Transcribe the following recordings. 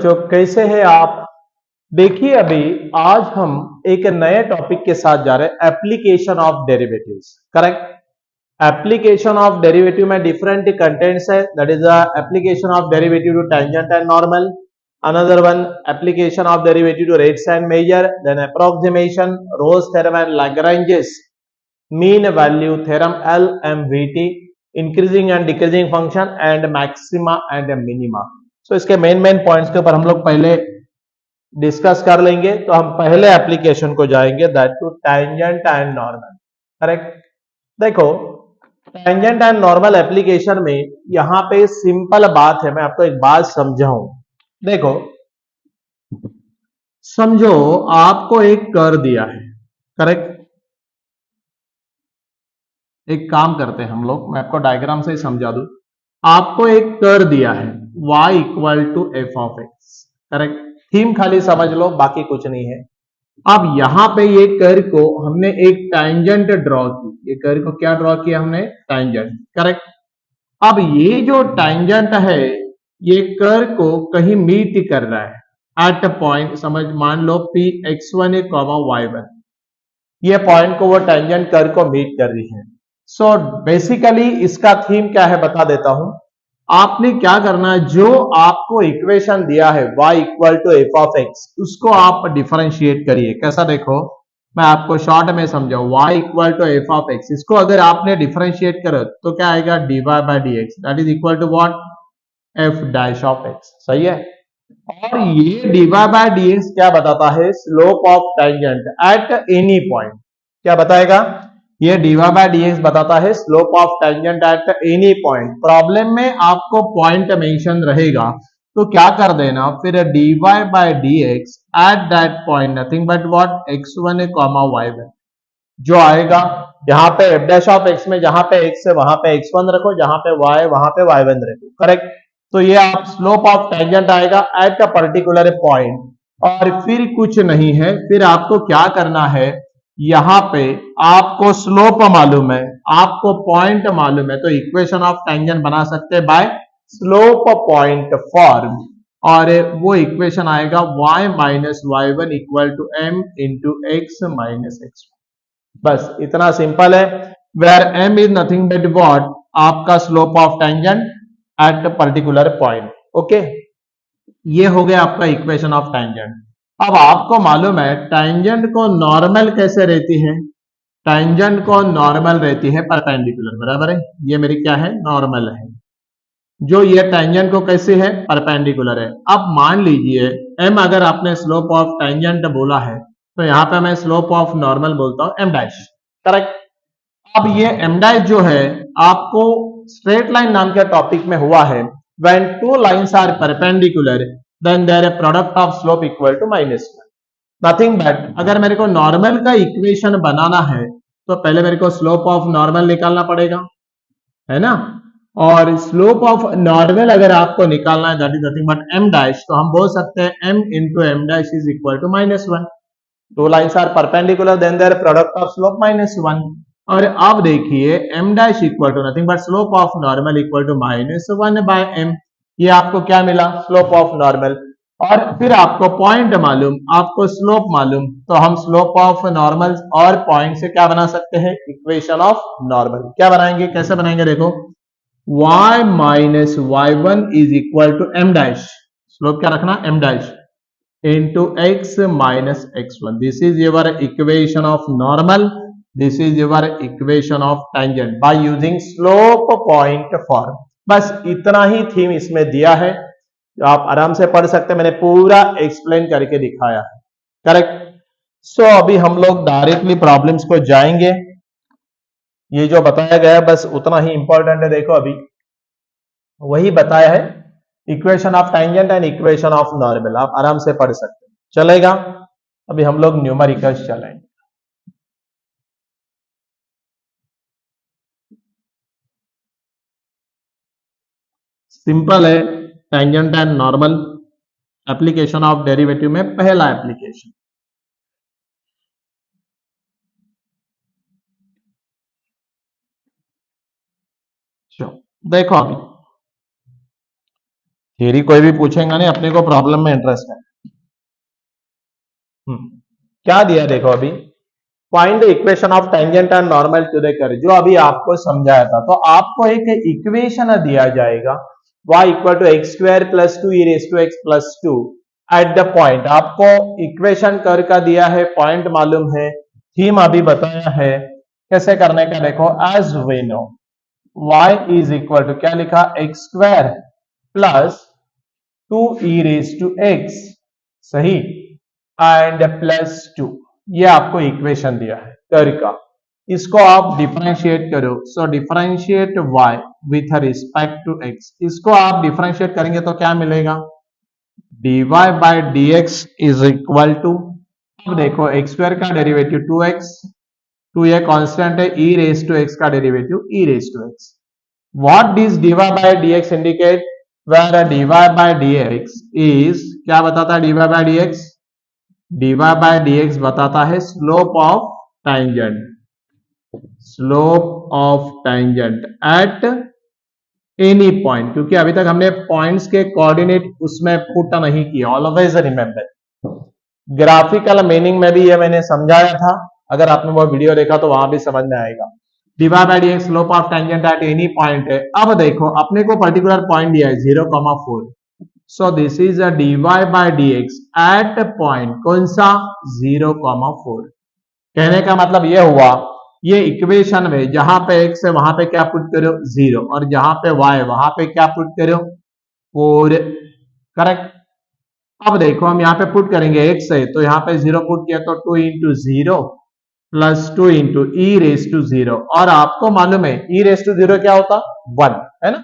बच्चों, कैसे हैं आप? देखिए, अभी आज हम एक नए टॉपिक के साथ जा रहे हैं, application of derivatives. Correct. Application of derivative में डिफरेंट कंटेंट्स है, that is the application of derivative two tangent and normal, another one application of derivative to rates and measure, then approximation, Rolle's theorem and Lagrange's mean value theorem, LMVT, increasing and decreasing function and maxima and minima. So इसके main points के ऊपर हम लोग पहले discuss कर लेंगे। तो हम पहले एप्लीकेशन को जाएंगे, that to tangent and normal. Correct. देखो, टैंजेंट एंड नॉर्मल एप्लीकेशन में यहां पे सिंपल बात है, मैं आपको एक बात समझाऊं। देखो, समझो आपको एक कर दिया है। करेक्ट। एक काम करते हैं हम लोग, मैं आपको डायग्राम से ही समझा दूं। आपको एक कर दिया है y equal to F of X. Correct. Theme खाली समझ लो, बाकी कुछ नहीं है। अब यहां पे ये कर को हमने एक टैंजेंट ड्रॉ की। ये कर को क्या ड्रॉ किया हमने? टैंजेंट। करेक्ट। अब ये जो टैंजेंट है, ये कर को कहीं मीट कर रहा है एट पॉइंट, समझ मान लो P X one Y one. ये पॉइंट को वो टैंजेंट कर को मीट कर रही है। सो बेसिकली इसका थीम क्या है बता देता हूं। आपने क्या करना है, जो आपको इक्वेशन दिया है y equal to F of X, उसको आप डिफरेंशिएट करिए। कैसा? देखो, मैं आपको शॉर्ट में समझाऊं। y equal to F of X, इसको अगर आपने डिफरेंशिएट करो तो क्या आएगा? dy by D X, that is equal to what? F dash of X. सही है। और ये dy बाय डी एक्स क्या बताता है? Slope of tangent at any point. क्या बताएगा? ये dy बाय डी एक्स बताता है slope of tangent at any point. Problem में आपको पॉइंट मेंशन रहेगा तो क्या कर देना फिर, dy by D X at that point nothing but what? x1 y1 जो आएगा। यहाँ पे एफ डैश ऑफ एक्स में जहां पे x है वहां पे x1 रखो, जहां पे y वहां पे y1 रखो। करेक्ट। तो ये आप स्लोप ऑफ टैंजेंट आएगा एट अ पर्टिकुलर पॉइंट। और फिर कुछ नहीं है, फिर आपको क्या करना है, यहां पे आपको स्लोप मालूम है, आपको पॉइंट मालूम है, तो इक्वेशन ऑफ टैंजेंट बना सकते हैं बाय स्लोप पॉइंट फॉर्म। और वो इक्वेशन आएगा y minus Y one equal to M into x minus X. बस इतना सिंपल है। Where m is nothing but what? आपका slope of tangent at particular point. Okay, ये हो गया आपका इक्वेशन ऑफ टैंजेंट। अब आपको मालूम है टैंजेंट को नॉर्मल कैसे रहती है? टैंजेंट को नॉर्मल रहती है परपेंडिकुलर। बराबर है। ये मेरी क्या है? नॉर्मल है। जो ये टैंजेंट को कैसे है? परपेंडिकुलर है। अब मान लीजिए m अगर आपने स्लोप ऑफ टैंजेंट बोला है, तो यहां पे मैं स्लोप ऑफ नॉर्मल बोलता हूं m डैश। करेक्ट। अब ये m डैश जो है आपको स्ट्रेट लाइन नाम के टॉपिक में हुआ है। When two lines are perpendicular then their product of slope equal to minus one. Nothing but अगर मेरे को नॉर्मल का इक्वेशन बनाना है तो पहले मेरे को स्लोप ऑफ नॉर्मल निकालना पड़ेगा, है ना। और स्लोप ऑफ नॉर्मल अगर आपको निकालना है, that is nothing but m dash, तो हम बोल सकते हैं m into M dash is equal to minus one. Two lines are perpendicular then their product of slope minus one. और अब देखिए m dash equal to nothing but slope of normal equal to minus one by m। ये आपको क्या मिला? Slope of normal. और फिर आपको पॉइंट मालूम, आपको स्लोप मालूम, तो हम स्लोप ऑफ नॉर्मल और पॉइंट से क्या बना सकते हैं? Equation of normal. क्या बनाएंगे? कैसे बनाएंगे? देखो, y minus Y one is equal to m dash, slope क्या रखना? m dash into x minus x1. This is your equation of normal. This is your equation of tangent by using slope point form. बस इतना ही theme इसमें दिया है, जो आप आराम से पढ़ सकते हैं। मैंने पूरा एक्सप्लेन करके दिखाया है। करेक्ट। सो अभी हम लोग डायरेक्टली प्रॉब्लम्स को जाएंगे। ये जो बताया गया है बस उतना ही इंपॉर्टेंट है। देखो, अभी वही बताया है, equation of tangent and equation of normal, आप आराम से पढ़ सकते हैं। चलेगा। अभी हम लोग न्यूमेरिकल्स चलेंगे। सिंपल है, tangent and normal application of derivative में पहला एप्लीकेशन। देखो, अभी थियरी कोई भी पूछेगा नहीं, अपने को प्रॉब्लम में इंटरेस्ट है। क्या दिया देखो अभी, find the equation of tangent and normal to the curve, जो अभी आपको समझाया था। तो आपको एक इक्वेशन दिया जाएगा y equal to X square plus 2 E raise to X plus 2 at the point. आपको इक्वेशन कर का दिया है, पॉइंट मालूम है, थीम अभी बताया है कैसे करने का। देखो as we know y is equal to क्या लिखा, X square plus 2 E raise to X, सही, एंड प्लस 2, ये आपको इक्वेशन दिया है कर का। इसको आप डिफरेंशिएट करो, so differentiate y with respect to x। इसको आप डिफरेंशिएट करेंगे तो क्या मिलेगा, dy by dx is equal to, अब देखो एक्स स्क्वायर का डेरिवेटिव 2x, 2 ये कांस्टेंट है, e रेज टू x का derivative e raise to x। What this dy by dx indicate, where dy by dx is, क्या बताता है dy by dx, dy by dx बताता है slope of tangent, slope of tangent at any point, क्योंकि अभी तक हमने points के कोऑर्डिनेट उसमें पुट नहीं किया। ऑलवेज रिमेंबर, ग्राफिकल मीनिंग में भी ये मैंने समझाया था, अगर आपने वो वीडियो देखा तो वहां भी समझ में आएगा। dy by dx slope of tangent at any point है। अब देखो अपने को पर्टिकुलर पॉइंट दिया है 0,4, so this is a dy by dx at point कौन सा, 0,4। कहने का मतलब ये हुआ, ये इक्वेशन में जहां पे x है वहां पे क्या पुट करो 0, और जहां पे y वहां पे क्या पुट करो 4, करेक्ट। अब देखो हम यहाँ पे पुट करेंगे x है तो यहाँ पे 0 पुट किया तो 2 into 0 plus 2 into E raise to 0, और आपको मालूम है ई रेस टू 0 क्या होता, 1 है ना।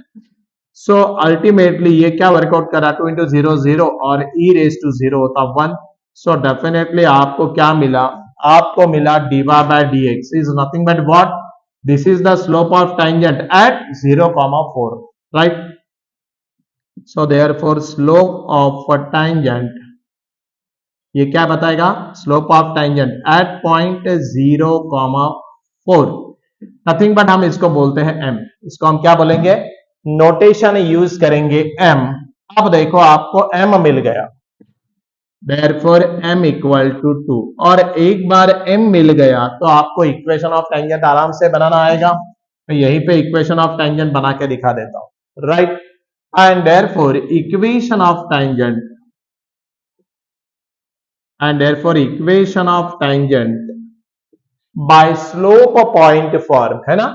सो अल्टीमेटली ये क्या वर्कआउट करा, 2 इंटू 0 0 और ई रेस टू 0 होता 1। सो डेफिनेटली आपको क्या मिला, आपको मिला dy by dx is nothing but what, this is the slope of tangent at 0,4, right. So therefore slope of tangent, ये क्या बताएगा, slope of tangent at point 0,4, nothing but हम इसको बोलते हैं m। इसको हम क्या बोलेंगे, नोटेशन यूज करेंगे m। अब देखो आपको m मिल गया, therefore m इक्वल टू 2, और एक बार m मिल गया तो आपको इक्वेशन ऑफ टेंजेंट आराम से बनाना आएगा। तो यहीं पे इक्वेशन ऑफ टेंजेंट बना के दिखा देता हूं, right. And therefore equation of tangent, and therefore equation of tangent by slope point form, है ना,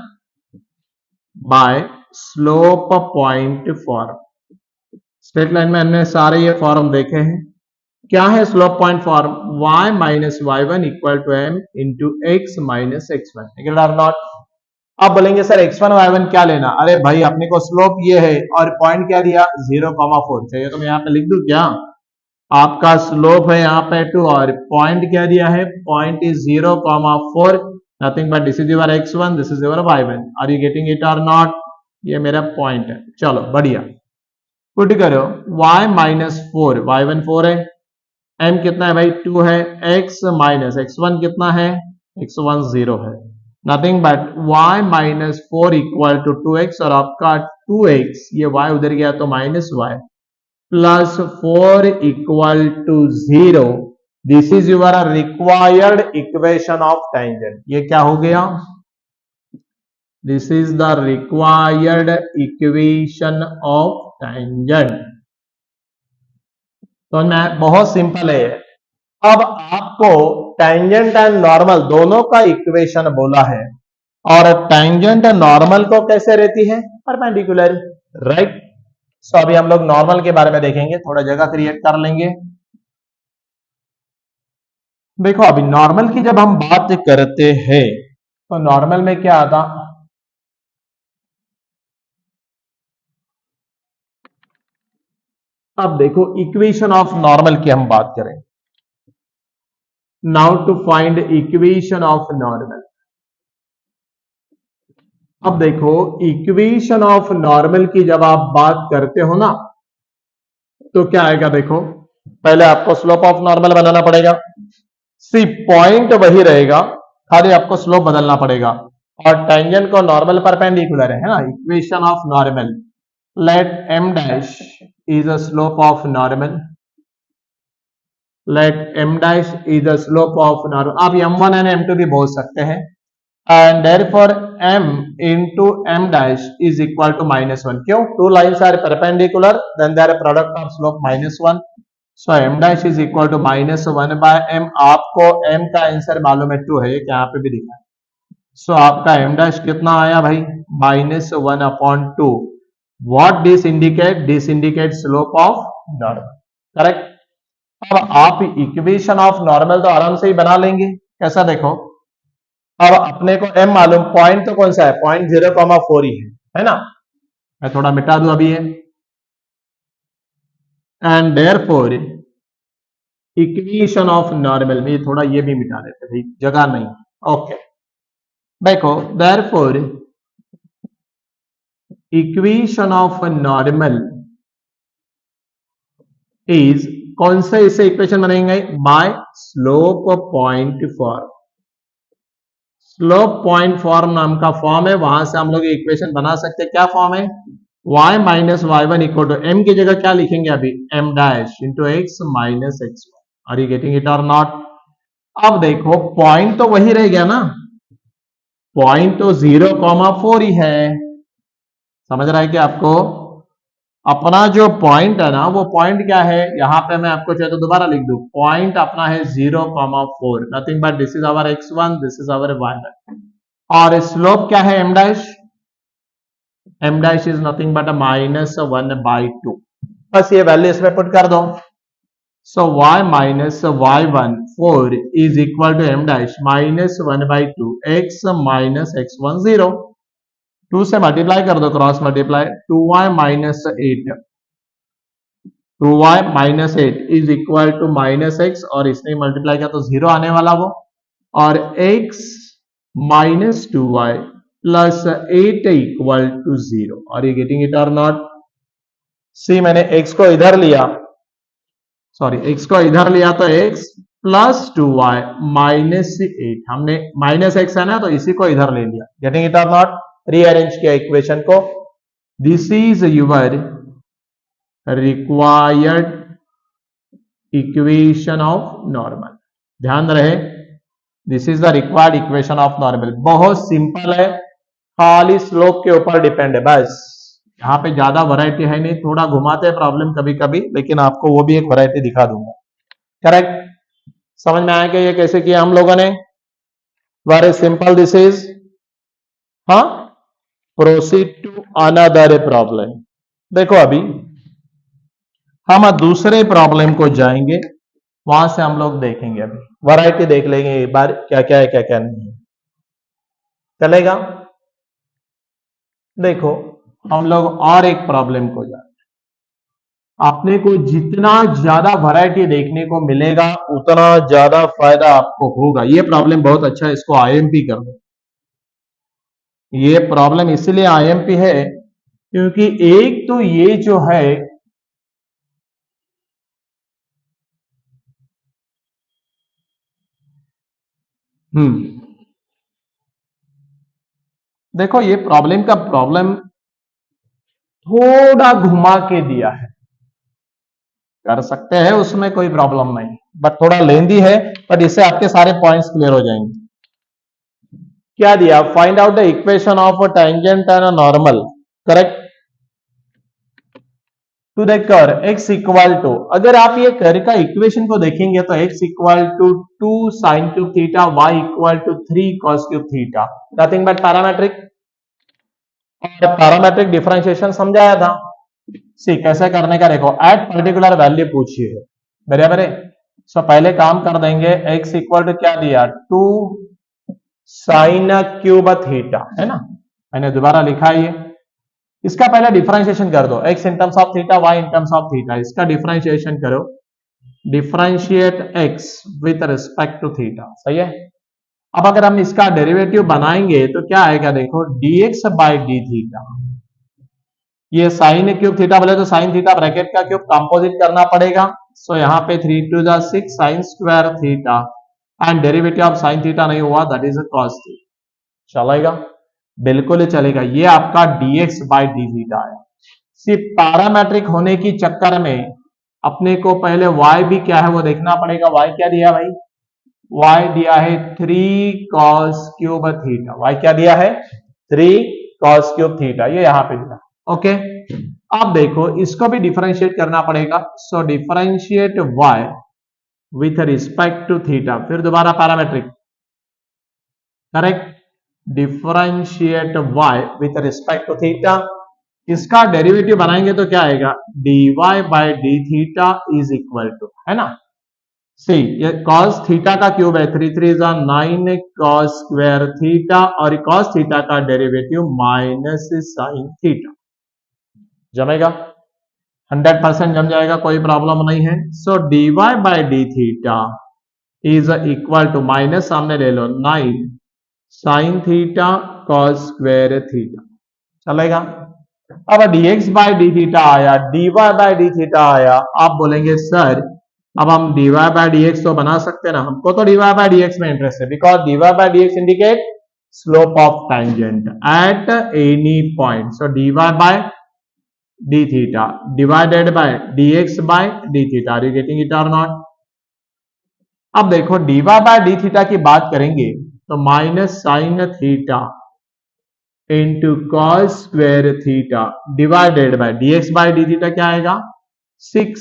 by slope point form। Straight line में हमने सारे ये फॉर्म देखे हैं। क्या है slope point form, y minus y1 equal to m into x minus x1, or not. अब बोलेंगे सर x1 y1 क्या लेना, अरे भाई अपने को स्लोप ये है और पॉइंट क्या दिया 0,4 चाहिए, तो मैं यहाँ पे लिख दूं क्या, आपका स्लोप है यहाँ पे 2 और पॉइंट क्या दिया है, point is 0,4, nothing but this is your x1, this is your y1, are you getting it or not, ये मेरा पॉइंट है। चलो बढ़िया, पुट करो y माइनस 4, y1 4 है, m कितना है भाई 2 है, x माइनस x1 कितना है, x1 0 है, nothing but y minus 4 equal to 2x, और आपका 2x, ये y उधर गया तो minus y, plus 4 equal to 0, this is your required equation of tangent. ये क्या हो गया, this is the required equation of tangent. तो मैं बहुत सिंपल है। अब आपको टेंजेंट एंड नॉर्मल दोनों का इक्वेशन बोला है, और टेंजेंट नॉर्मल को कैसे रहती है, परपेंडिकुलर, राइट। सो अभी हम लोग नॉर्मल के बारे में देखेंगे, थोड़ा जगह क्रिएट कर लेंगे। देखो अभी नॉर्मल की जब हम बात करते हैं तो नॉर्मल में क्या आता, अब देखो इक्वेशन ऑफ नॉर्मल की हम बात करें। Now to find equation of normal. अब देखो इक्वेशन ऑफ नॉर्मल की जब आप बात करते हो ना तो क्या आएगा, देखो पहले आपको स्लोप ऑफ नॉर्मल बनाना पड़ेगा, सी पॉइंट वही रहेगा, खाली आपको स्लोप बदलना पड़ेगा, और टेंजेंट को नॉर्मल परपेंडिकुलर है ना। Equation of normal, let m dash is a slope of normal. Let m dash is the slope of normal. आप m1 and m2 भी बोल सकते हैं. And therefore m into m dash is equal to -1. क्यों? Two lines are perpendicular, then they are product of slope -1. So m dash is equal to -1 by m. आपको m का answer मालूम है 2 है, ये यहाँ पे भी दिखा है. So आपका m dash कितना आया भाई? -1/2. What this indicate? This indicates slope of normal. Correct? अब आप इक्वेशन ऑफ नॉर्मल तो आराम से ही बना लेंगे. कैसा देखो, अब अपने को m मालूम, पॉइंट तो कौन सा है? पॉइंट 0,4 ही है ना. मैं थोड़ा मिटा दूं अभी ये. And therefore equation of normal में थोड़ा ये भी मिटा देते भाई, जगह नहीं. ओके देखो, therefore equation of normal is, कौन से इससे इक्वेशन बनेंगे? By slope point form. Slope point form नाम का फॉर्म है, वहां से हम लोग इक्वेशन बना सकते हैं. क्या फॉर्म है? y minus y1 equal to m की जगह क्या लिखेंगे अभी? m dash into x minus x1. Are you getting it or not? अब देखो पॉइंट तो वही रह गया ना, पॉइंट तो 0,4 ही है. समझ रहा है कि आपको अपना जो पॉइंट है ना, वो पॉइंट क्या है? यहां पे मैं आपको चाहे तो दोबारा लिख दूं. पॉइंट अपना है 0,4. Nothing but this is our x1, this is our y1. और स्लोप क्या है? m dash. m dash is nothing but -1/2. बस ये वैल्यू इसमें पुट कर दो. So y minus y1 4 is equal to m dash -1/2 x minus x1 0. 2 से multiply कर दो, cross multiply. 2y minus 8, 2y minus 8 is equal to -x, और इसने मल्टीप्लाई किया तो 0 आने वाला वो. और x minus 2y plus 8 equal to 0. और ये getting it or not? See मैंने x को इधर लिया, सॉरी x को इधर लिया तो x प्लस 2y माइनस 8, हमने माइनस x है ना तो इसी को इधर ले लिया. Getting it or not? Rearrange किया इक्वेशन को. This is your required equation of normal. ध्यान रहे, this is the required equation of normal. बहुत सिंपल है, खाली स्लोप के ऊपर डिपेंड है बस. यहाँ पे ज्यादा वैरायटी है नहीं, थोड़ा घुमाते हैं प्रॉब्लम कभी कभी, लेकिन आपको वो भी एक वैरायटी दिखा दूंगा. करेक्ट? समझ में आया कि ये कैसे किया हम लोगों ने? Very simple this is. हाँ, प्रोसीड टू अनदर प्रॉब्लम. देखो अभी हम दूसरे प्रॉब्लम को जाएंगे, वहां से हम लोग देखेंगे. अभी वैरायटी देख लेंगे एक बार, क्या क्या है क्या क्या नहीं है. चलेगा? देखो हम लोग और एक प्रॉब्लम को जाएंगे. आपने को जितना ज्यादा वैरायटी देखने को मिलेगा उतना ज्यादा फायदा आपको होगा. ये प्रॉब्लम बहुत अच्छा है, इसको आईएमपी कर दो. ये प्रॉब्लम इसलिए आईएमपी है क्योंकि एक तो ये जो है देखो ये प्रॉब्लम का प्रॉब्लम थोड़ा घुमा के दिया है. कर सकते हैं, उसमें कोई प्रॉब्लम नहीं, बट थोड़ा लेंदी है, बट इससे आपके सारे पॉइंट्स क्लियर हो जाएंगे. क्या दिया? Find out the equation of a tangent and a normal. Correct? To the curve x equal to, अगर आप ये कर्व का इक्वेशन को देखेंगे तो x equal to 2 sin cube theta, y equal to 3 cos cube theta. Nothing but parametric. और parametric differentiation समझाया था. सी कैसे करने का देखो, एट पर्टिकुलर वैल्यू पूछिए है, बराबर है. सो पहले काम कर देंगे. x इक्वल टू क्या दिया? 2 साइन क्यूब थीटा, है ना. मैंने दोबारा लिखा है ये. इसका पहले डिफरेंशिएशन कर दो. x in terms of theta, y in terms of theta. इसका डिफरेंशिएशन करो. Differentiate x with respect to theta. सही है? अब अगर हम इसका डेरिवेटिव बनाएंगे तो क्या आएगा? देखो dx बाई डी थीटा. ये साइन क्यूब थीटा बोले तो साइन थीटा ब्रैकेट का क्यूब कंपोजिट करना पड़ेगा. सो यहाँ पे 3 to the 6 sine square theta, and derivative of sine theta नहीं हुआ, दैट इज कॉस थीटा. चलेगा? बिल्कुल ही चलेगा. ये आपका dx बाई डी थीटा है. सिर्फ पैरामेट्रिक होने की चक्कर में अपने को पहले y भी क्या है वो देखना पड़ेगा। y क्या दिया भाई, y दिया है 3 cos क्यूब थीटा। y क्या दिया है, 3 cos क्यूब थीटा, ये यहां पे दिया। ओके, अब देखो इसको भी डिफरेंशिएट करना पड़ेगा। So differentiate y with respect to theta, फिर दोबारा parametric, correct. Differentiate y with respect to theta, इसका डेरिवेटिव बनाएंगे तो क्या आएगा, dy by d theta is equal to, है ना, सी ये cos थीटा का क्यूब है, 3 3 9 cos स्क्वायर थीटा, और cos थीटा का डेरिवेटिव माइनस साइन थीटा। जमेगा, 100% जम जाएगा, कोई प्रॉब्लम नहीं है। So dy by d theta is equal to, minus सामने ले लो, 9 sine theta cos square theta, चलेगा। अब dx बाय डी थीटा आया, dy बाय डी थीटा आया। आप बोलेंगे सर अब हम dy बाय dx तो बना सकते हैं ना, हमको तो dy बाय dx में इंटरेस्ट है, because dy by dx indicate slope of tangent at any point. So dy by d theta divided by dx by d theta, are you getting it or not. अब देखो dy by d theta की बात करेंगे तो minus sine theta into cos square theta divided by dx by d theta क्या आएगा, 6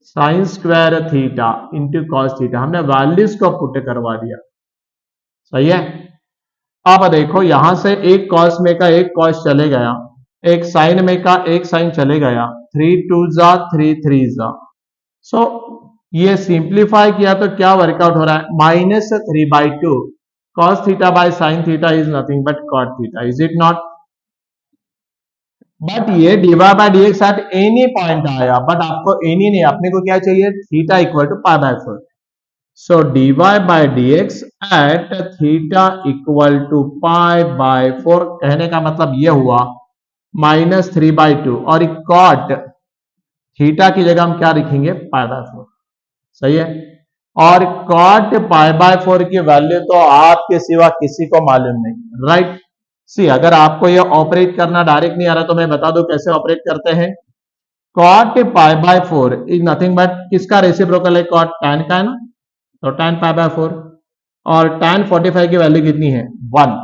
sine square theta into cos theta. हमने values को पुट करवा दिया, सही है। अब देखो यहां से एक कॉस में का एक कॉस चले गया, एक साइन में का एक साइन चले गया, 3 2 जा 3 3 जा। सो ये सिंप्लीफाई किया तो क्या वर्कआउट हो रहा है, minus 3/2 cos theta by sine theta is nothing but cot theta, is it not. But ये dy by dx at any point आया, बट आपको एनी नहीं, अपने को क्या चाहिए, theta equal to π/4। So dy by dx at theta equal to π/4, कहने का मतलब ये हुआ माइनस 3/2, और cot थीटा की जगह हम क्या लिखेंगे, π/4, सही है। और cot π/4 की वैल्यू तो आपके सिवा किसी को मालूम नहीं, राइट। सी अगर आपको ये ऑपरेट करना डायरेक्ट नहीं आ रहा तो मैं बता दूं कैसे ऑपरेट करते हैं। cot π/4 इज नथिंग बट किसका रेसिप्रोकल है, cot tan का है ना, तो tan π/4, और tan 45 की वैल्यू कितनी है, 1।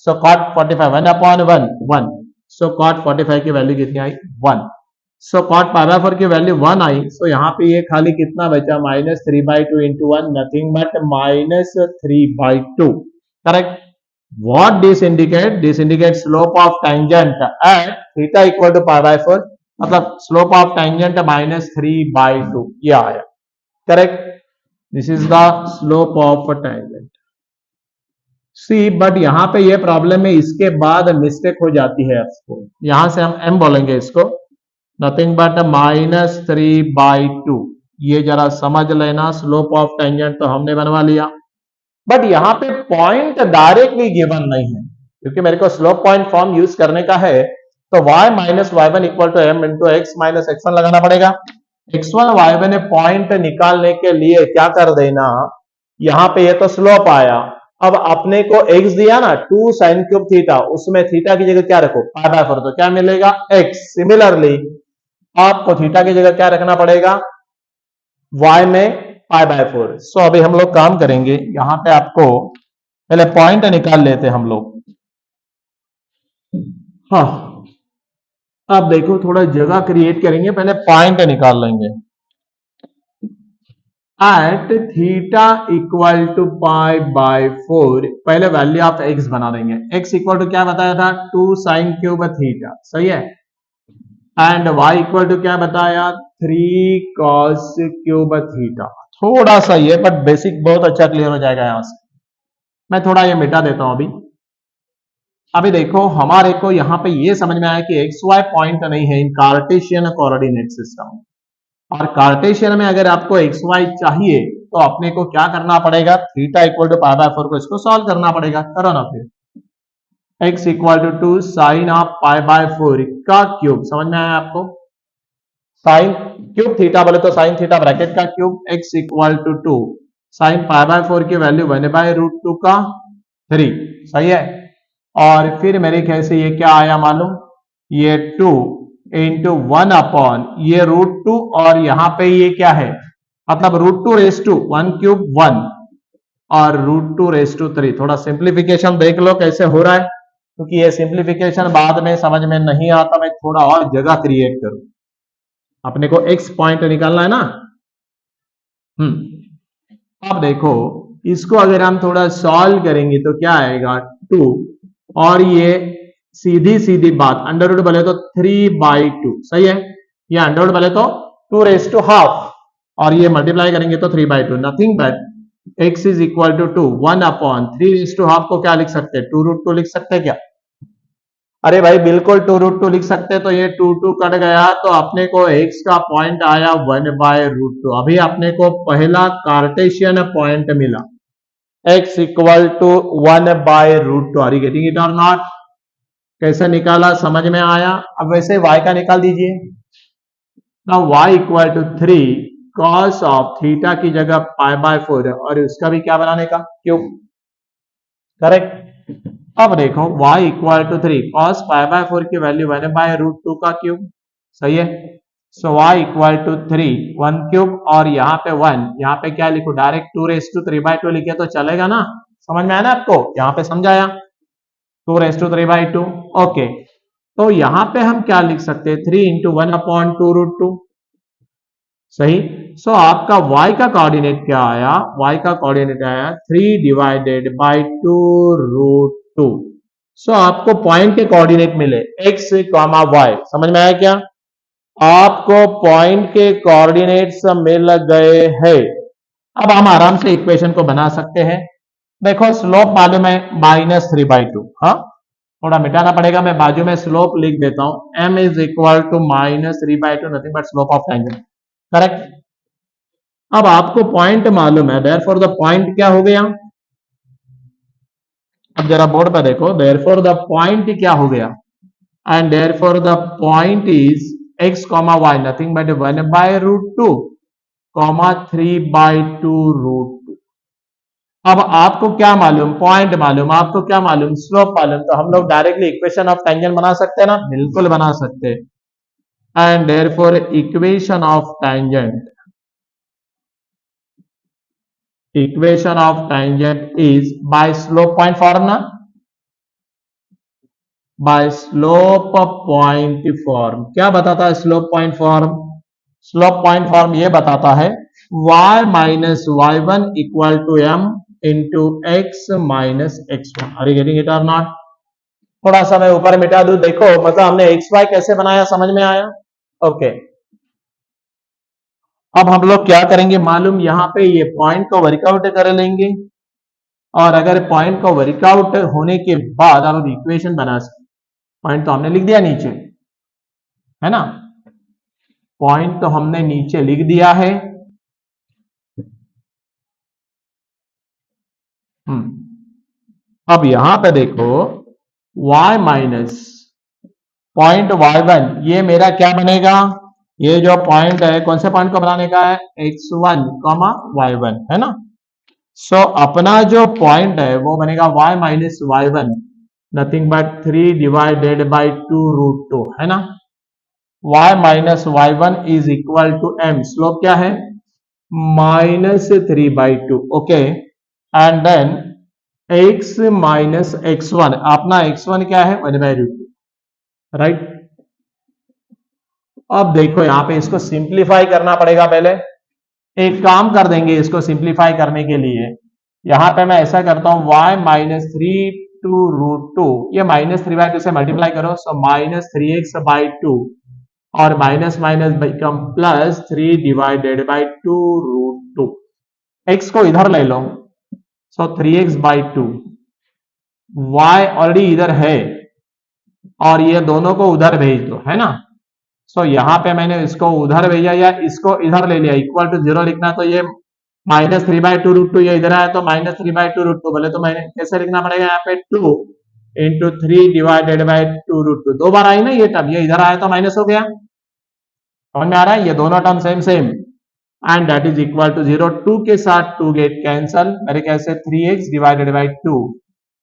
सो cot 45 1/1 1, सो cot 45 की वैल्यू कितनी आई, 1। सो cot π/4 की वैल्यू 1 आई, सो यहाँ पे ये खाली कितना बचा, minus 3/2 into 1, nothing but minus 3/2, correct. What this indicate? This indicates slope of tangent at theta equal to π/4, मतलब slope of tangent माइनस 3/2, ये आया, correct. This is the slope of tangent। See but यहां पे ये problem है, इसके बाद mistake हो जाती है आपको, यहां से हम m बोलेंगे इसको, नथिंग बट माइनस 3/2, ये जरा समझ लेना। स्लोप ऑफ टेंजेंट तो हमने बनवा लिया, बट यहां पे पॉइंट डायरेक्टली गिवन नहीं है, क्योंकि मेरे को स्लोप पॉइंट फॉर्म यूज करने का है, तो y minus y1 equal to m into x minus x1 लगाना पड़ेगा। x1 y1 पॉइंट निकालने के लिए क्या कर देना, यहां पे ये तो स्लोप आया, अब अपने को x दिया ना 2 साइन क्यूब थीटा, उसमें थीटा की जगह क्या रखो, π/4, तो क्या मिलेगा, x। सिमिलरली आपको थीटा की जगह क्या रखना पड़ेगा, y में π/4। सो अभी हम लोग काम करेंगे, यहां पे आपको पहले पॉइंट निकाल लेते हम लोग। हाँ, अब देखो थोड़ा जगह क्रिएट करेंगे, पहले पॉइंट निकाल लेंगे। एट थीटा इक्वल टू π/4, पहले वैल्यू ऑफ x बना देंगे। x इक्वल टू क्या बताया था, 2 साइन क्यूब थीटा, सही है। एंड y इक्वल टू क्या बताया, 3 cos क्यूब थीटा। थोड़ा सा ये बट बेसिक बहुत अच्छा क्लियर हो जाएगा। यहां से मैं थोड़ा ये मिटा देता हूं अभी देखो हमारे को यहां पे ये समझ में आया कि एक्स वाई पॉइंट नहीं है इन कार्टेशियन कोऑर्डिनेट सिस्टम, और कार्टेशियन में अगर आपको एक्स वाई चाहिए तो अपने को क्या करना पड़ेगा, थीटा इक्वल टू π/4 को इसको सॉल्व करना पड़ेगा, करो ना फिर। x equal to 2 sine of π/4 का क्यूब, समझ में आया आपको, साइन क्यूब थीटा बोले तो साइन थीटा ब्रैकेट का cube, x equal to 2 sine π/4 की वैल्यू 1/√2 का 3, सही है। और फिर मेरे ख्याल से ये क्या आया मालूम, ये 2 इंटू 1 ये √2 और यहां पे ये क्या है, मतलब √2 1³ 1 और √2 3। थोड़ा सिंप्लीफिकेशन देख लो कैसे हो रहा है, क्योंकि ये सिंप्लीफिकेशन बाद में समझ में नहीं आता, मैं थोड़ा और जगह क्रिएट करूं। अपने को x पॉइंट निकालना है ना। अब देखो इसको अगर हम थोड़ा सॉल्व करेंगे तो क्या आएगा 2 और ये सीधी सीधी बात अंडर रूट बोले तो 3/2 सही है, या अंडर रूट बोले तो 2½ और ये मल्टीप्लाई करेंगे तो 3/2 nothing but x is equal to 2 1/3½ को क्या लिख सकते हैं 2√2 लिख सकते हैं क्या। अरे भाई बिल्कुल 2√2 लिख सकते हैं, तो ये 2 कट गया तो अपने को x का पॉइंट आया 1/√2। अभी अपने को पहला कार्टेशियन पॉइंट मिला x equal to 1/√2। Are you getting it or not. कैसे निकाला समझ में आया। अब वैसे y का निकाल दीजिए। Now y equal to 3 cos of theta की जगह π/4 और उसका भी क्या बनाने का क्यूब, करेक्ट। अब देखो y इक्वल टू 3 cos π/4 की वैल्यू 1/√2 का क्यूब, सही है। सो y इक्वल टू 3 1³ और यहाँ पे 1, यहाँ पे क्या लिखो डायरेक्ट 2√3/2 लिखे तो चलेगा ना, समझ में आया ना आपको, यहाँ पे समझाया 2√3/2। ओके, तो यहाँ पे हम क्या लिख सकते हैं 3 इंटू 1/2√2, सही। सो आपका y का कोऑर्डिनेट क्या आया, y का कोऑर्डिनेट आया 3/2√2। सो आपको पॉइंट के कोऑर्डिनेट मिले x, y, समझ में आया क्या। आपको पॉइंट के कोऑर्डिनेट्स मिल गए हैं। अब हम आराम से इक्वेशन को बना सकते हैं। देखो स्लोप मालूम है -3/2, हाँ थोड़ा मिटाना पड़ेगा, मैं बाजू में स्लोप लिख देता हूं m is equal to -3/2 nothing but slope of tangent, correct. अब आपको पॉइंट मालूम है, देयरफॉर द पॉइंट क्या हो गया, अब जरा बोर्ड पर देखो, देयरफॉर द पॉइंट क्या हो गया, and therefore the point is x, y nothing but 1/√2, 3/2√2। अब आपको क्या मालूम, पॉइंट मालूम, आपको क्या मालूम स्लोप मालूम, तो हम लोग डायरेक्टली इक्वेशन ऑफ टेंजेंट बना सकते हैं ना, बिल्कुल बना सकते हैं। And therefore equation of tangent is by slope point form ना, बाय स्लोप पॉइंट फॉर्म। क्या बताता है slope point form, slope point form ये बताता है y minus y1 equal to m into x minus x1। Are you getting it or not. थोड़ा सा मैं ऊपर मिटा दूं, देखो मतलब हमने xy कैसे बनाया समझ में आया। ओके, अब हम लोग क्या करेंगे मालूम, यहां पे ये पॉइंट को वर्कआउट कर लेंगे और अगर पॉइंट को वर्कआउट होने के बाद हम इक्वेशन बना सकते। पॉइंट तो हमने लिख दिया नीचे, है ना, पॉइंट तो हमने नीचे लिख दिया है। अब यहां पे देखो y माइनस पॉइंट y1, ये मेरा क्या बनेगा, ये जो पॉइंट है कौन से पॉइंट को बनाने का है x1, y1, है ना। सो अपना जो पॉइंट है वो बनेगा y minus y1 nothing but 3/2√2, है ना। y minus y1 is equal to m, slope क्या है -3/2, okay. And then x minus x1, अपना x1 क्या है 1/√2, राइट। अब देखो यहां पे इसको सिंप्लीफाई करना पड़ेगा, पहले एक काम कर देंगे इसको सिंप्लीफाई करने के लिए। यहां पे मैं ऐसा करता हूं y -3/2, ये -3/2 से मल्टीप्लाई करो, सो -3x/2 और माइनस माइनस बिकम +3/2√2। x को इधर ले लो, सो 3x/2, y ऑलरेडी इधर है और ये दोनों को उधर भेज दो, है ना। सो यहां पे मैंने इसको उधर भेजा या इसको इधर ले लिया, इक्वल टू 0 लिखना, तो ये -3/2√2 ये इधर आया तो -3/2√2 बोले तो मैंने कैसे लिखना पड़ेगा यहाँ पे 2 इंटू 3/2√2, दो बार आई ना ये टर्म, ये इधर आया तो माइनस हो गया, समझ में आ रहा है, ये दोनों term same same, and that is equal to 0, 2 के साथ 2 गेट कैंसल, मेरे कैसे 3x/2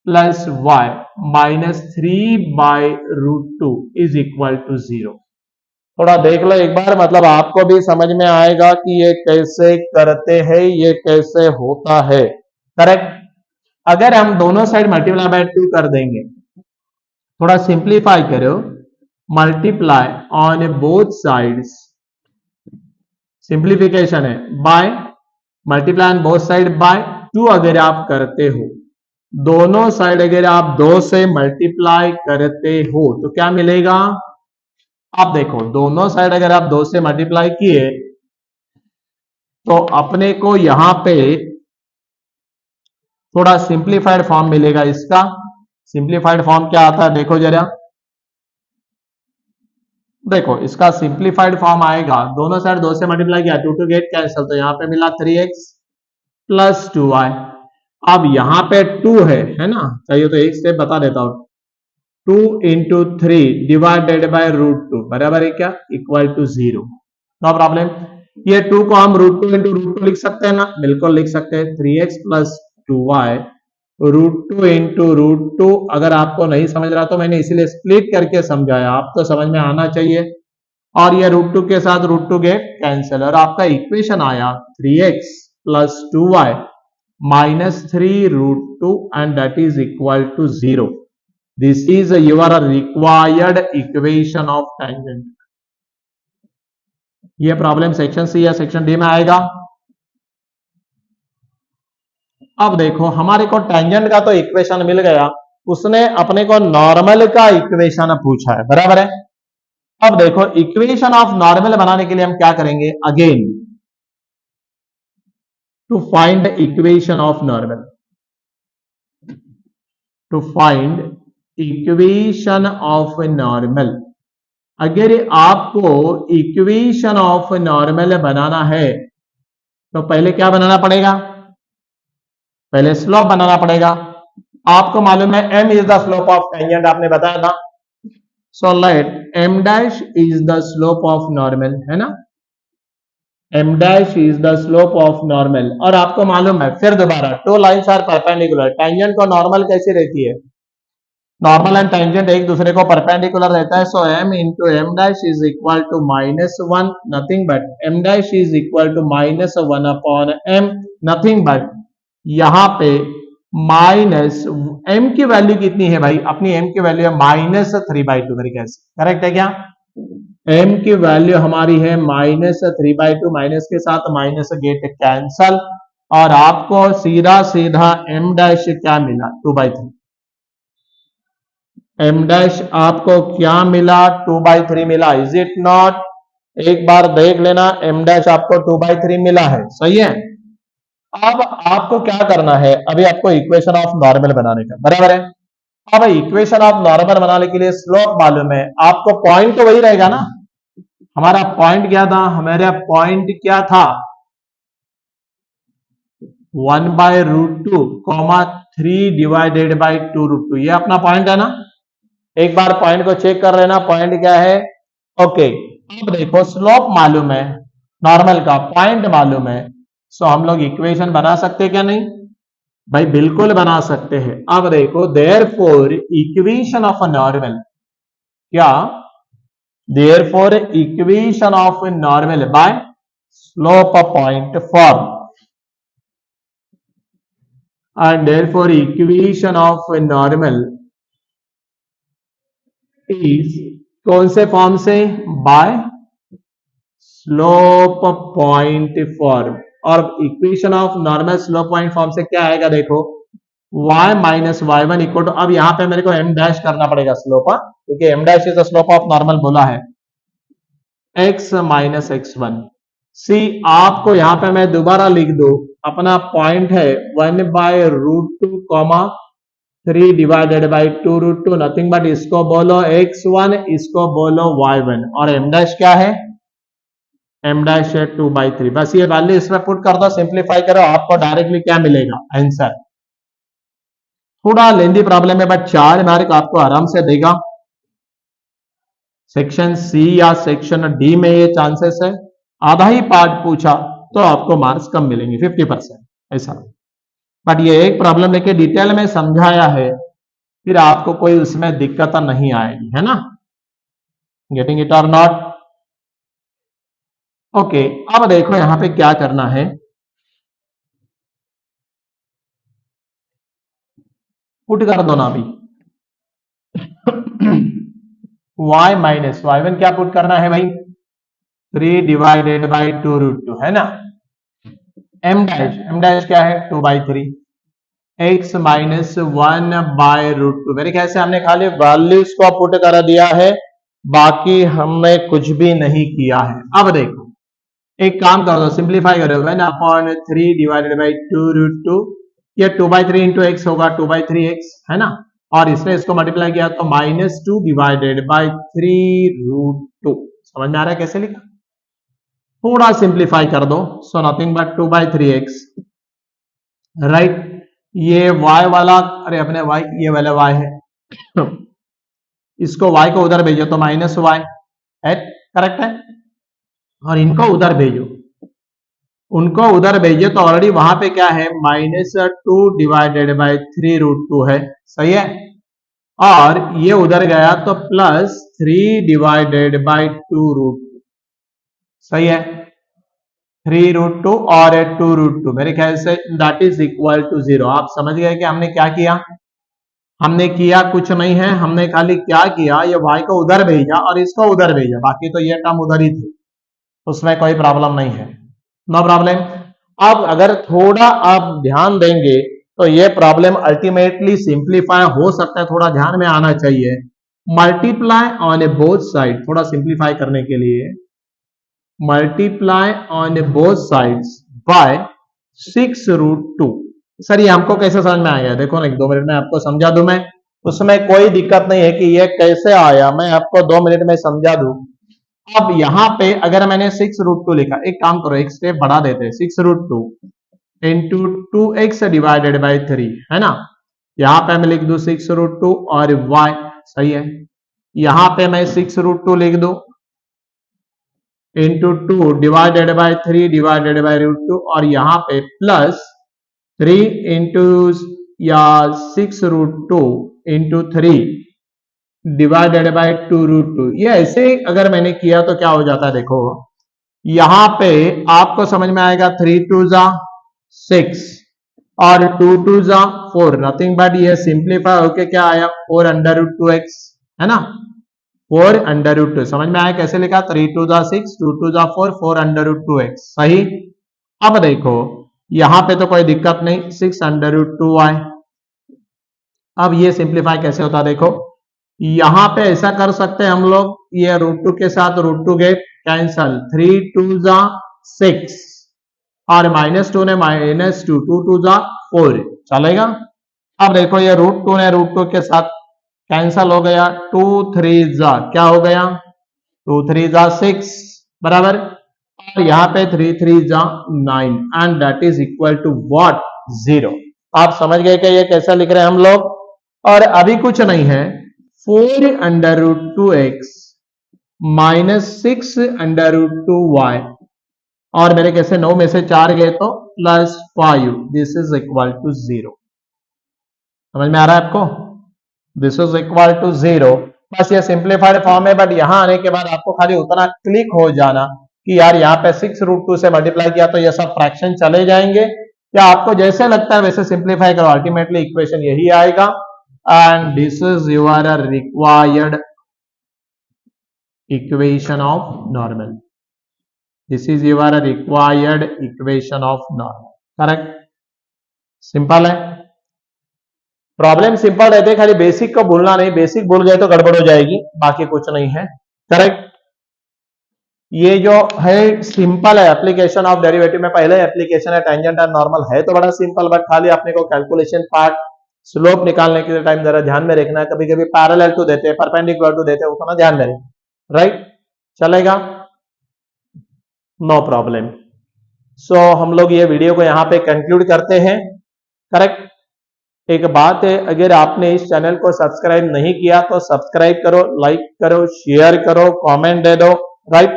plus y -3/√2 is equal to 0। थोड़ा देख लो एक बार, मतलब आपको भी समझ में आएगा कि ये कैसे करते हैं, ये कैसे होता है। करेक्ट। अगर हम दोनों साइड मल्टीप्लाई बाय 2 कर देंगे, थोड़ा सिंप्लीफाई करो, multiply on both sides, simplification है, by, multiply on both side by 2 अगर आप करते हो, दोनों साइड अगर आप 2 से मल्टीप्लाई करते हो तो क्या मिलेगा? आप देखो, दोनों साइड अगर आप 2 से मल्टीप्लाई किए तो अपने को यहां पे थोड़ा सिंप्लीफाइड फॉर्म मिलेगा। इसका सिंप्लीफाइड फॉर्म क्या आता है देखो जरा, देखो इसका सिंप्लीफाइड फॉर्म आएगा, दोनों साइड 2 से मल्टीप्लाई किया, 2 टू गेट कैंसिल, तो यहां पे मिला 3x प्लस 2y। अब यहां पे 2 है ना, चाहिए तो एक स्टेप बता देता हूं, 2 इंटू 3 डिवाइडेड बाय √2 बराबर है क्या? Equal to 0। No problem. ये 2 को हम √2 इंटू √2 लिख सकते हैं ना? बिल्कुल लिख सकते हैं। 3x plus 2y √2 into √2। अगर आपको नहीं समझ रहा तो मैंने इसीलिए स्प्लिट करके समझाया, आप तो समझ में आना चाहिए। और ये √2 के साथ √2 गेट कैंसिल, और आपका इक्वेशन आया 3x plus 2y minus 3 √2 and that is equal to 0। This is your required equation of tangent। ये प्रॉब्लम सेक्शन सी या सेक्शन डी में आएगा। अब देखो, हमारे को टेंजेंट का तो इक्वेशन मिल गया, उसने अपने को नॉर्मल का इक्वेशन पूछा है, बराबर है। अब देखो, इक्वेशन ऑफ नॉर्मल बनाने के लिए हम क्या करेंगे? Again to find equation of normal, to find equation of normal, अगर आपको इक्वेशन ऑफ नॉर्मल बनाना है तो पहले क्या बनाना पड़ेगा? पहले स्लोप बनाना पड़ेगा। आपको मालूम है m is the slope of tangent, आपने बताया था। So let m dash is the slope of normal, है ना, m dash is the slope of normal. और आपको मालूम है, फिर दोबारा, 2 लाइन्स आर परपेंडिकुलर, टेंजेंट को नॉर्मल कैसी रहती है? नॉर्मल एंड टेंजेंट एक दूसरे को परपेंडिकुलर रहता है। So m into M dash is equal to -1, nothing but m dash is equal to -1 upon m, nothing but यहां पे माइनस m की वैल्यू कितनी है भाई? अपनी m की वैल्यू है -3/2 मेरे ख्याल से, करेक्ट है क्या? m की वैल्यू हमारी है -3/2, माइनस के साथ माइनस गेट कैंसल, और आपको सीधा सीधा m डैश क्या मिला? 2/3। m डैश आपको क्या मिला? 2/3 मिला, इज इट नॉट? एक बार देख लेना, m डैश आपको 2/3 मिला है, सही है। अब आपको क्या करना है? अभी आपको इक्वेशन ऑफ नॉर्मल बनाने का, बराबर है। अब इक्वेशन ऑफ नॉर्मल बनाने के लिए स्लोप मालूम है आपको, पॉइंट तो वही रहेगा ना। हमारा पॉइंट क्या था? हमारा पॉइंट क्या था? 1/√2 कॉमा 3 डिवाइडेड बाई 2√2, ये अपना पॉइंट है ना। एक बार पॉइंट को चेक कर लेना, पॉइंट क्या है? ओके। अब देखो, स्लोप मालूम है, नॉर्मल का पॉइंट मालूम है, सो हम लोग इक्वेशन बना सकते क्या? नहीं भाई, बिल्कुल बना सकते हैं। अब देखो, देयरफॉर इक्वेशन ऑफ नॉर्मल, क्या? Therefore equation of normal by slope point form, and therefore equation of normal is कौन से फॉर्म से? By slope point form. और equation of normal slope point form से क्या आएगा? देखो, y minus y1 equal to, अब यहां पे मेरे को m डैश करना पड़ेगा स्लोप, क्योंकि m dash is the slope of normal बोला है, x माइनस x1। सी, आपको यहां पे मैं दोबारा लिख दू, अपना पॉइंट है 1/√2 comma 3 divided by 2√2, nothing but इसको बोलो x1, इसको बोलो y1, और m डैश क्या है? m डैश है 2/3। बस ये वैल्यू इसमें पुट कर दो, सिंप्लीफाई करो, आपको डायरेक्टली क्या मिलेगा? आंसर। थोड़ा लेंदी प्रॉब्लम है, बट 4 मार्क आपको आराम से देगा। सेक्शन सी या सेक्शन डी में ये चांसेस है, आधा ही पार्ट पूछा तो आपको मार्क्स कम मिलेंगे, 50% ऐसा। बट ये एक प्रॉब्लम लेके डिटेल में समझाया है, फिर आपको कोई उसमें दिक्कत नहीं आएगी, है ना। Getting it or not? Okay, अब देखो यहां पे क्या करना है, पुट कर दो ना अभी। y माइनस वाई वन क्या पुट करना है भाई, 3/2 है ना। एम डैश क्या है 2/3, x माइनस 1/√2। मेरे ख्याल से हमने खाली वैल्यूज को पुट कर दिया है, बाकी हमने कुछ भी नहीं किया है। अब देखो एक काम कर दो, सिंप्लीफाई करो, 1/3/2√2, ये 2/3 इंटू एक्स होगा 2/3x है ना, और इसने इसको मल्टीप्लाई किया तो -2/3√2। समझ में आ रहा है कैसे लिखा, थोड़ा सिंप्लीफाई कर दो, so nothing but 2/3x, right. ये y वाला, अरे अपने y, ये वाला y है, इसको y को उधर भेजो तो -y है, करेक्ट है, और इनको उधर भेजो, उनको उधर भेजिए तो ऑलरेडी वहां पे क्या है -2/3√2 है, सही है, और ये उधर गया तो +3/2√2, सही है, 3√2 और 2√2, मेरे ख्याल say that is equal to 0। आप समझ गए कि हमने क्या किया, हमने किया कुछ नहीं है, हमने खाली क्या किया, ये y को उधर भेजा और इसको उधर भेजा, बाकी तो ये टर्म उधर ही थी, उसमें कोई प्रॉब्लम नहीं है, नो प्रॉब्लम। अब अगर थोड़ा आप ध्यान देंगे तो ये प्रॉब्लम अल्टीमेटली सिंप्लीफाई हो सकता है, थोड़ा ध्यान में आना चाहिए। Multiply on A both side, थोड़ा सिंप्लीफाई करने के लिए multiply on A both sides by 6√2। Sir ये हमको कैसे समझ में आएगा, देखो ना 1-2 मिनट में आपको समझा दूं मैं, उसमें कोई दिक्कत नहीं है कि ये कैसे आया, मैं आपको 2 मिनट में समझा दूं। अब यहां पे अगर मैंने 6√2 लिखा, एक काम करो एक स्टेप बढ़ा देते हैं, 6√2 इंटू 2x/3 है ना, यहां पे मैं लिख दू 6√2 और y, सही है, यहां पे मैं 6√2 लिख दू इंटू 2/3/√2, और यहां पे +3 इंटू या 6√2 इंटू 3/2√2। ये ऐसे अगर मैंने किया तो क्या हो जाता है, देखो यहां पे आपको समझ में आएगा, 3 2 6 और 2 2 4, नथिंग बट ये सिंप्लीफाई होके क्या आया 4√2x, है ना, 4√2। समझ में आया कैसे लिखा, 3 2 6, 2 2 4, 4√2x, सही। अब देखो यहां पे तो कोई दिक्कत नहीं, 6√2y। अब ये सिंप्लीफाई कैसे होता है, देखो यहां पे ऐसा कर सकते हैं हम लोग, ये √2 के साथ √2 गेट कैंसल, 3 2 6 और -2 ने -2, 2 2 4, चलेगा। अब देखो ये √2 ने √2 के साथ कैंसल हो गया, 2 3 क्या हो गया, 2 3 6 बराबर, और यहाँ पे 3 3 9 and that is equal to what, 0। आप समझ गए कि ये कैसा लिख रहे हैं हम लोग, और अभी कुछ नहीं है, 4√2x -6√2y, और मेरे कैसे 9 में से 4 गए तो +5, दिस इज इक्वल टू 0। समझ में आ रहा है आपको, दिस इज इक्वल टू 0। बस ये सिंप्लीफाइड फॉर्म है, बट यहां आने के बाद आपको खाली उतना क्लिक हो जाना कि यार यहाँ पे 6√2 से मल्टीप्लाई किया तो ये सब फ्रैक्शन चले जाएंगे, या आपको जैसे लगता है वैसे सिंप्लीफाई करो, अल्टीमेटली इक्वेशन यही आएगा, and this is your required equation of normal, this is your required equation of normal, correct, simple है। प्रॉब्लम सिंपल रहते हैं, खाली बेसिक को भूलना नहीं, बेसिक भूल गए तो गड़बड़ हो जाएगी, बाकी कुछ नहीं है, करेक्ट। ये जो है सिंपल है, एप्लीकेशन ऑफ डेरिवेटिव में पहले एप्लीकेशन है, टेंजेंट एंड नॉर्मल है तो बड़ा सिंपल, बट खाली अपने को कैलकुलेशन पार्ट स्लोप निकालने के टाइम जरा ध्यान में रखना है, कभी कभी पैरेलल टू देते हैं, परपेंडिकुलर टू देते हैं, उतना ध्यान में रखें, राइट, चलेगा, नो प्रॉब्लम। सो हम लोग ये वीडियो को यहाँ पे कंक्लूड करते हैं, करेक्ट। एक बात है, अगर आपने इस चैनल को सब्सक्राइब नहीं किया तो सब्सक्राइब करो, लाइक करो, शेयर करो, कमेंट दे दो, राइट,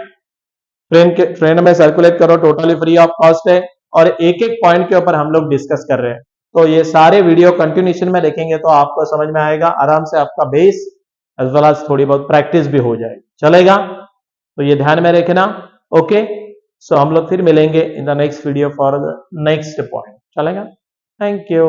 फ्रेंड में सर्कुलेट करो, टोटली फ्री ऑफ कॉस्ट है, और एक एक पॉइंट के ऊपर हम लोग डिस्कस कर रहे हैं, तो ये सारे वीडियो कंटिन्यूशन में देखेंगे तो आपको समझ में आएगा, आराम से आपका बेस एज वेल एज थोड़ी बहुत प्रैक्टिस भी हो जाएगी, चलेगा, तो ये ध्यान में रखना, ओके। सो हम लोग फिर मिलेंगे in the next video for the next point, चलेगा? Thank you.